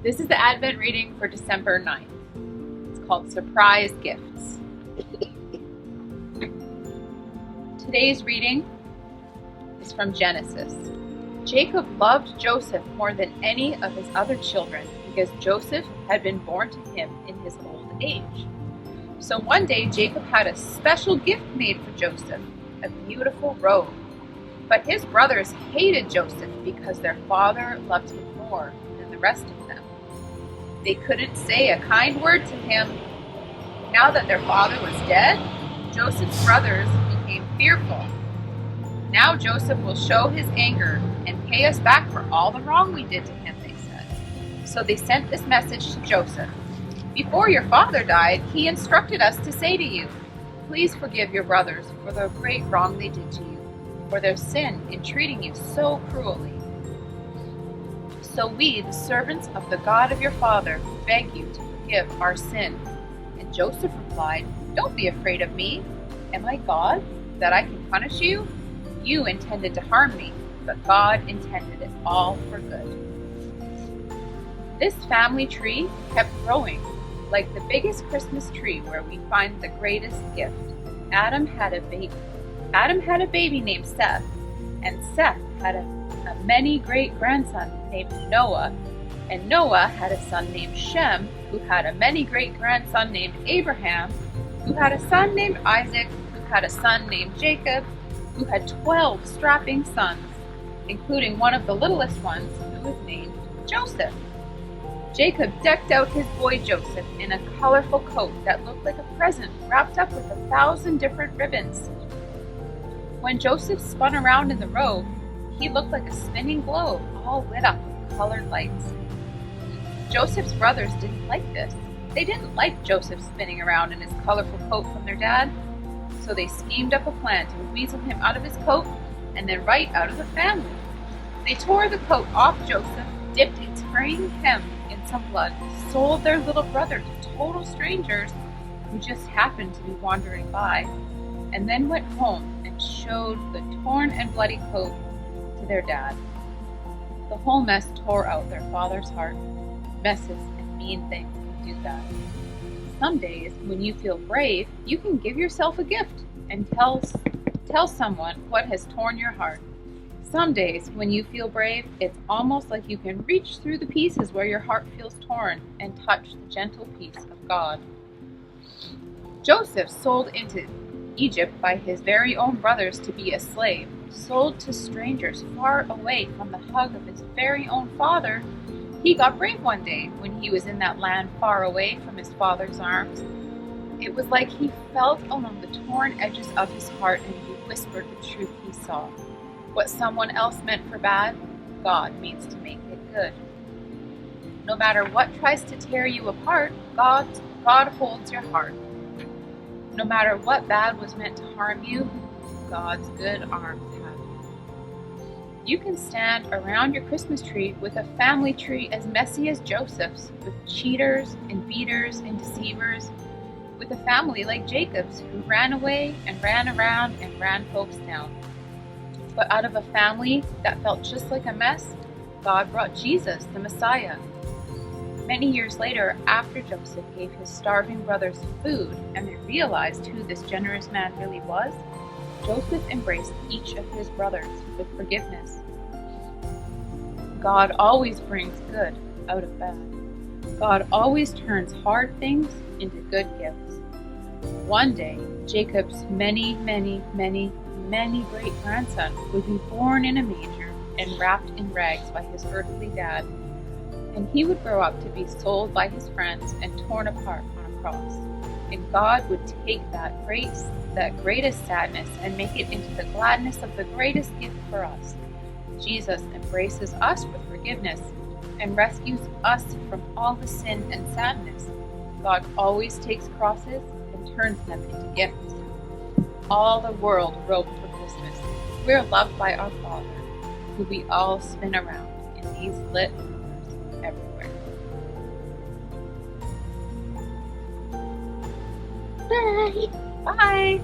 This is the Advent reading for December 9th. It's called Surprise Gifts. Today's reading is from Genesis. Jacob loved Joseph more than any of his other children because Joseph had been born to him in his old age. So one day Jacob had a special gift made for Joseph, a beautiful robe. But his brothers hated Joseph because their father loved him more than the rest of them. They couldn't say a kind word to him. Now that their father was dead, Joseph's brothers became fearful. Now Joseph will show his anger and pay us back for all the wrong we did to him, they said. So they sent this message to Joseph. Before your father died, he instructed us to say to you, please forgive your brothers for the great wrong they did to you, for their sin in treating you so cruelly. So we, the servants of the God of your father, beg you to forgive our sin. And Joseph replied, don't be afraid of me. Am I God, that I can punish you? You intended to harm me, but God intended it all for good. This family tree kept growing, like the biggest Christmas tree where we find the greatest gift. Adam had a baby named Seth, and Seth had a many great-grandson named Noah, and Noah had a son named Shem, who had a many great-grandson named Abraham, who had a son named Isaac, who had a son named Jacob, who had 12 strapping sons, including one of the littlest ones, who was named Joseph. Jacob decked out his boy Joseph in a colorful coat that looked like a present wrapped up with 1,000 different ribbons. When Joseph spun around in the robe, he looked like a spinning globe, all lit up with colored lights. Joseph's brothers didn't like this. They didn't like Joseph spinning around in his colorful coat from their dad, so they schemed up a plan to weasel him out of his coat and then right out of the family. They tore the coat off Joseph, dipped its fraying hem in some blood, sold their little brother to total strangers who just happened to be wandering by, and then went home and showed the torn and bloody coat to their dad. The whole mess tore out their father's heart. Messes and mean things can do that. Some days, when you feel brave, you can give yourself a gift and tell someone what has torn your heart. Some days, when you feel brave, it's almost like you can reach through the pieces where your heart feels torn and touch the gentle peace of God. Joseph sold into Egypt by his very own brothers to be a slave, sold to strangers far away from the hug of his very own father. He got brave one day when he was in that land far away from his father's arms. It was like he felt along the torn edges of his heart and he whispered the truth he saw. What someone else meant for bad, God means to make it good. No matter what tries to tear you apart, God holds your heart. No matter what bad was meant to harm you, God's good arms have you. You can stand around your Christmas tree with a family tree as messy as Joseph's, with cheaters and beaters and deceivers, with a family like Jacob's who ran away and ran around and ran folks down. But out of a family that felt just like a mess, God brought Jesus, the Messiah. Many years later, after Joseph gave his starving brothers food and they realized who this generous man really was, Joseph embraced each of his brothers with forgiveness. God always brings good out of bad. God always turns hard things into good gifts. One day, Jacob's many great-grandson would be born in a manger and wrapped in rags by his earthly dad, and he would grow up to be sold by his friends and torn apart on a cross. And God would take that greatest sadness and make it into the gladness of the greatest gift for us. Jesus embraces us with forgiveness and rescues us from all the sin and sadness. God always takes crosses and turns them into gifts. All the world roped for Christmas. We're loved by our Father, who we all spin around in these lit colors everywhere. Bye. Bye!